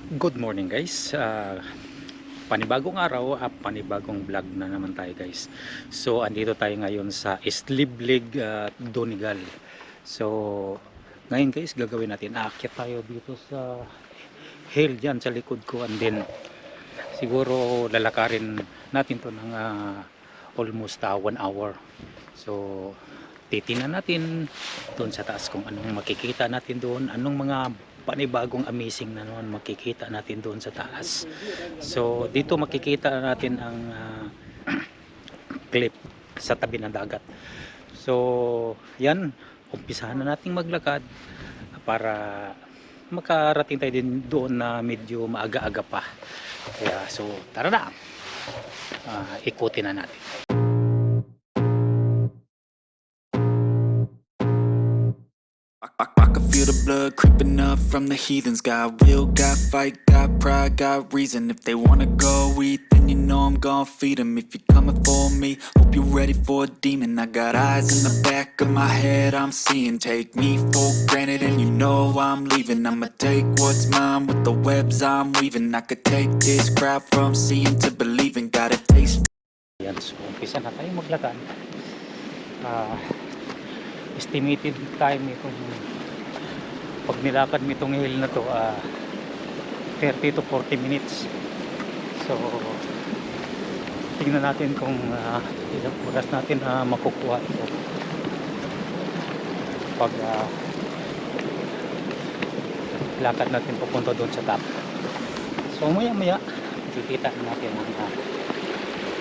Good morning guys, panibagong araw at panibagong vlog na naman tayo guys. So andito tayo ngayon sa Isliblig, Donigal. So ngayon guys gagawin natin, aakyat tayo dito sa hill dyan sa likod ko, and then siguro lalakarin natin to ng almost 1 hour. So titingnan natin doon sa taas kung anong makikita natin doon, anong mga panibagong amazing na naman makikita natin doon sa taas. So dito makikita natin ang cliff sa tabi ng dagat. So yan, umpisahan na nating maglakad para makarating tayo din doon na medyo maaga-aga pa. Kaya so tara na, ikutin na natin. I can feel the blood creeping up from the heathens. Got will, got fight, got pride, got reason. If they wanna go eat, then you know I'm gon' feed them. If you're coming for me, hope you're ready for a demon. I got eyes in the back of my head, I'm seeing. Take me for granted and you know I'm leaving. I'ma take what's mine with the webs I'm weaving. I could take this crowd from seeing to believing. Got a taste. Yan, so umpisa na tayo maglakad. Estimated time itong pag nilakad mo itong hill na to, 30 to 40 minutes. So tingnan natin kung ilang oras natin makukuha ito pag lakad natin pupunta doon sa top. So maya maya makikita natin ang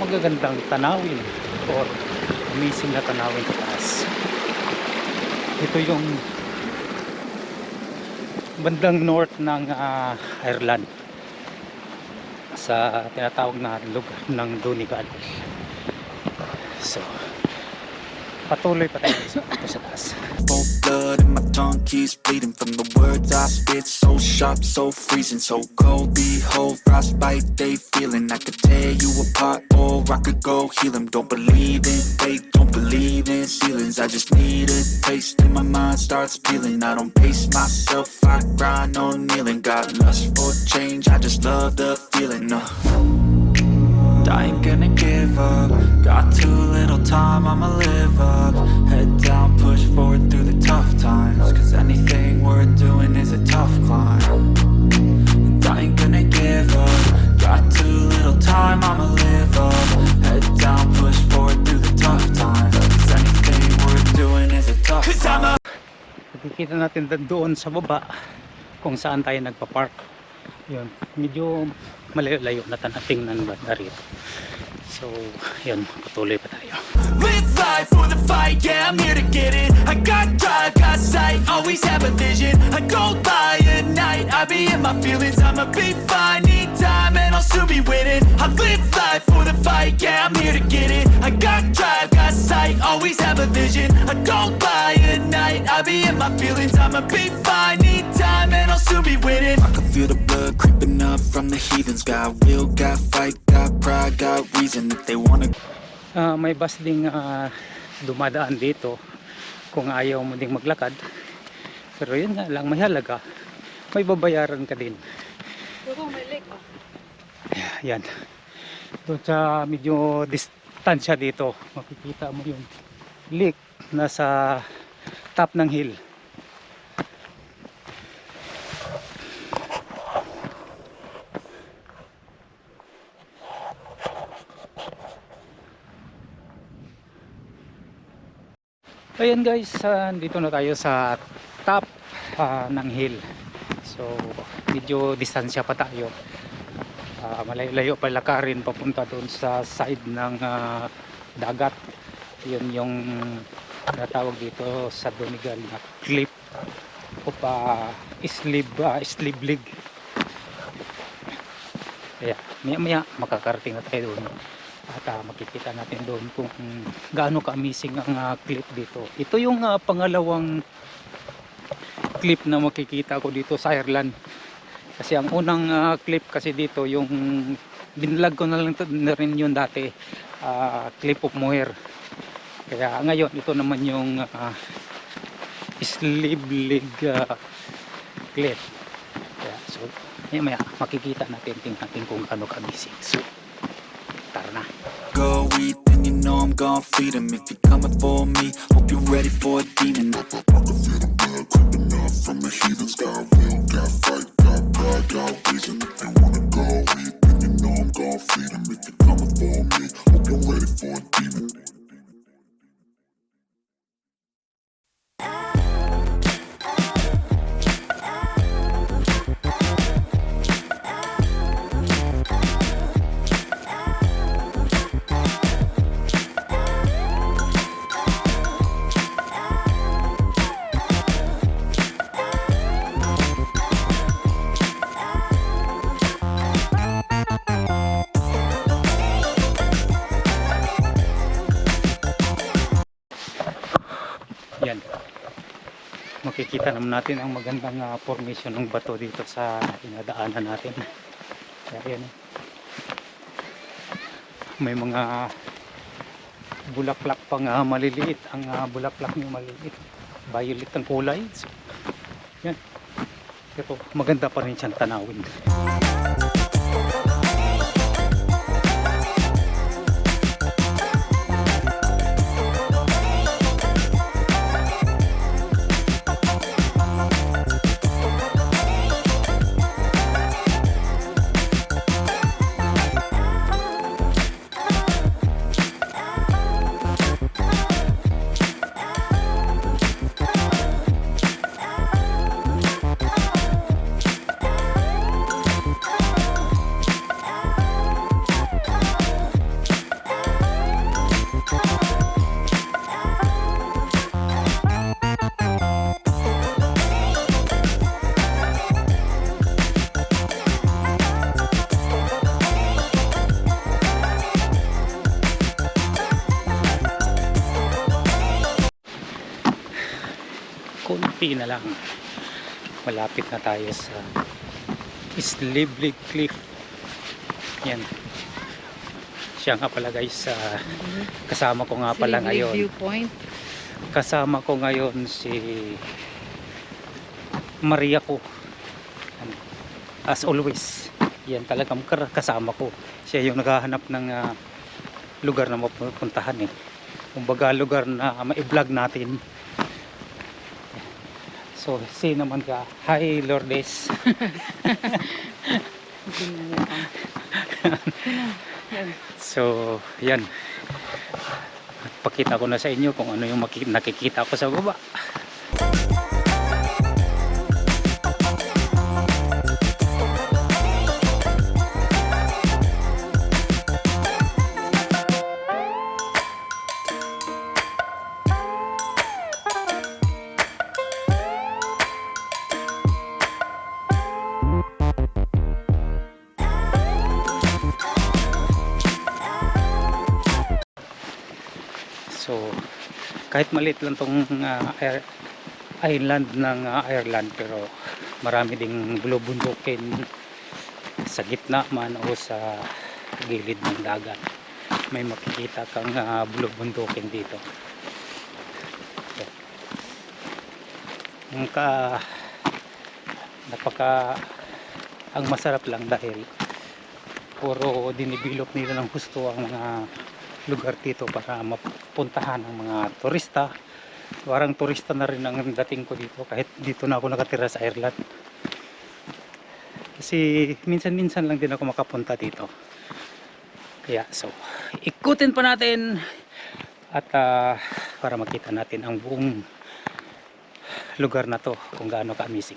magagandang tanawin or amazing na tanawin sa taas. Ito yung bandang north ng Ireland, sa tinatawag na lugar ng Donegal. So patuloy pa tayo sa taas. Cold blood and my tongue keeps bleeding from the words I spit. So sharp, so freezing, so cold. Behold, frostbite they feeling. I could tear you apart or I could go heal them. Don't believe in fate, don't believe in ceilings. I just need a taste and my mind starts peeling. I don't pace myself, I grind on kneeling. Got lust for change, I just love the feeling. I ain't gonna give up. Got too little time, I'ma live up. Head down, push forward through the tough times. Cause anything worth doing is a tough climb. And I ain't gonna give up. Got too little time, I'ma live up. Head down, push forward through the tough times. Cause anything worth doing is a tough climb. Nakikita natin doon sa baba kung saan tayo nagpa-park. Yun, medyo malayo-layo na tingnan ba na rito. So yun, patuloy pa tayo. Live life for the fight, yeah, I'm here to get it. I got drive, got sight, always have a vision. I don't lie at night, I be in my feelings. I'ma be fine, need time and I'll soon be winning. I live life for the fight, yeah, I'm here to get it. I got drive, got sight, always have a vision. I don't lie at night, I be in my feelings. I'ma be fine, need time and I'll soon be winning. I can feel the blood creeping up from the heathens. Got will, got fight, got pride, got reason. If they wanna may bus ding dumadaan dito kung ayaw mo ding maglakad, pero yun nga lang, may halaga, may babayaran ka din. May lake pa. Yan, doon sa medyo distansya dito makikita mo yung lake nasa top ng hill. Ayan guys, dito na tayo sa top ng hill. So medyo distansya pa tayo, malayo-layo pa lakarin papunta doon sa side ng dagat. Yun yung natawag dito sa Donegal na cliff o Isliblig. Kaya maya maya makakarating na tayo doon at makikita natin doon kung gaano ka-amazing ang clip dito. Ito yung pangalawang clip na makikita ko dito sa Ireland, kasi ang unang clip kasi dito, yung binlog ko na lang na rin yun dati, Cliff of Moher. Kaya ngayon ito naman yung Isliblig cliff. Kaya, so maya makikita natin, tingnan natin kung gaano ka-busy. So tara na. Go eat, then you know I'm gon' feed 'em. If you're coming for me, hope you're ready for a demon. I can feel the blood creeping up from the heathens. Got will, got fight, got pride, got reason. If you wanna go eat, then you know I'm gon' feed 'em. If you're coming for me, hope you're ready for a demon. Yan, makikita naman natin ang magandang formation ng bato dito sa inadaanan natin. Kaya yan, may mga bulaklak pang maliliit. Ang bulaklak niyo maliliit, violet ang kulay. So, yan, pero maganda pa rin siyang tanawin. Konti na lang, malapit na tayo sa Slivlig Cliff. Yan, siya nga pala guys, kasama ko nga pala ngayon, Viewpoint. kasama ko ngayon si Maria ko. As always, yan talagang kasama ko. Siya yung naghahanap ng lugar na mapuntahan eh. Kumbaga lugar na ma-vlog natin. So, say naman ka, hi Lourdes. So, yan. Pakita ko na sa inyo kung ano yung nakikita ko sa baba. So, kahit maliit lang tong island ng Ireland, pero marami ding bulubundukin sa gitna man o sa gilid ng dagat. May makikita kang bulubundukin dito. So, ang masarap lang dahil puro dinibilop nila ng gusto ang mga lugar dito para mapuntahan ng mga turista. Parang turista na rin ang dating ko dito kahit dito na ako nakatira sa Ireland. Kasi minsan-minsan lang din ako makapunta dito. Kaya so, ikutin pa natin at para makita natin ang buong lugar na to kung gaano ka-amazing.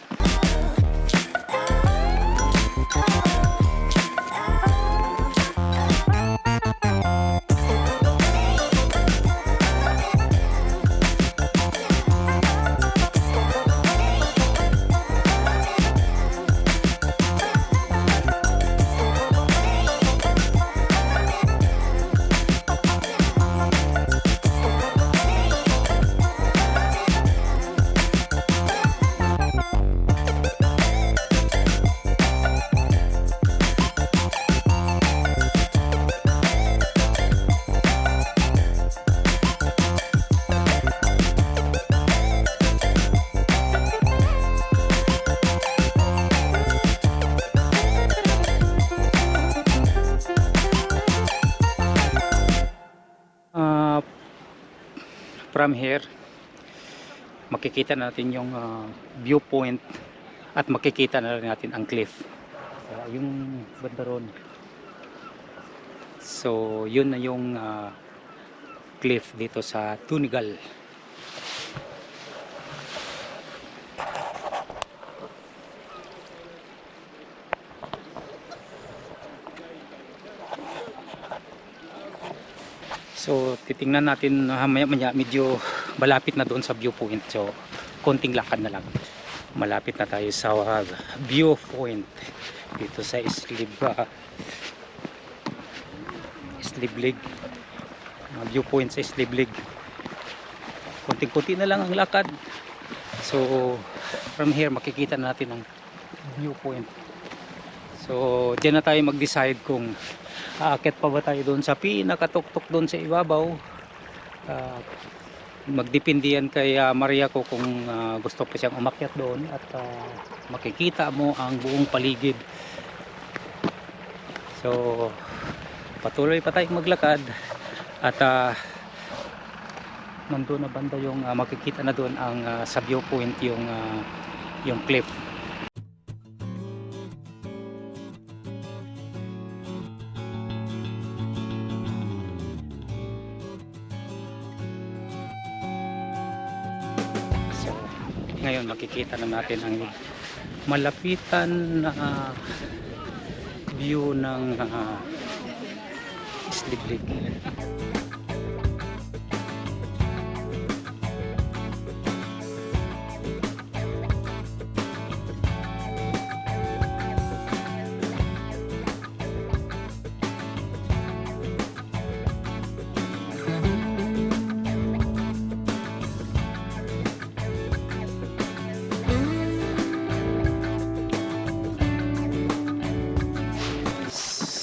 from here makikita natin yung viewpoint at makikita na rin natin ang cliff. Yung banda ron. So yun na yung cliff dito sa Tunigal. So titingnan natin maya medyo malapit na doon sa viewpoint. So konting lakad na lang. Malapit na tayo sa viewpoint dito sa Islib Lake. Viewpoint sa Islib Lake. Konting-konti na lang ang lakad. So from here makikita natin ang viewpoint. So diyan na tayo mag-decide kung aakyat pa ba tayo doon sa pinakatuktok doon sa ibabaw. Magdepende yan kay Maria ko kung gusto pa siyang umakyat doon at makikita mo ang buong paligid. So patuloy pa tayong maglakad at nandun na banda yung makikita na doon ang sa viewpoint yung cliff. Ngayon makikita na natin ang malapitan na view ng Islib Lake.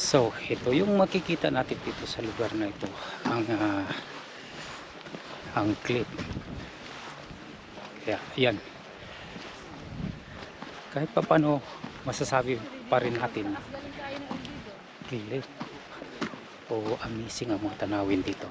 So, ito yung makikita natin dito sa lugar na ito, ang cliff. Kaya, yan. Kahit pa paano, masasabi pa rin natin, cliff o amazing ang mga tanawin dito.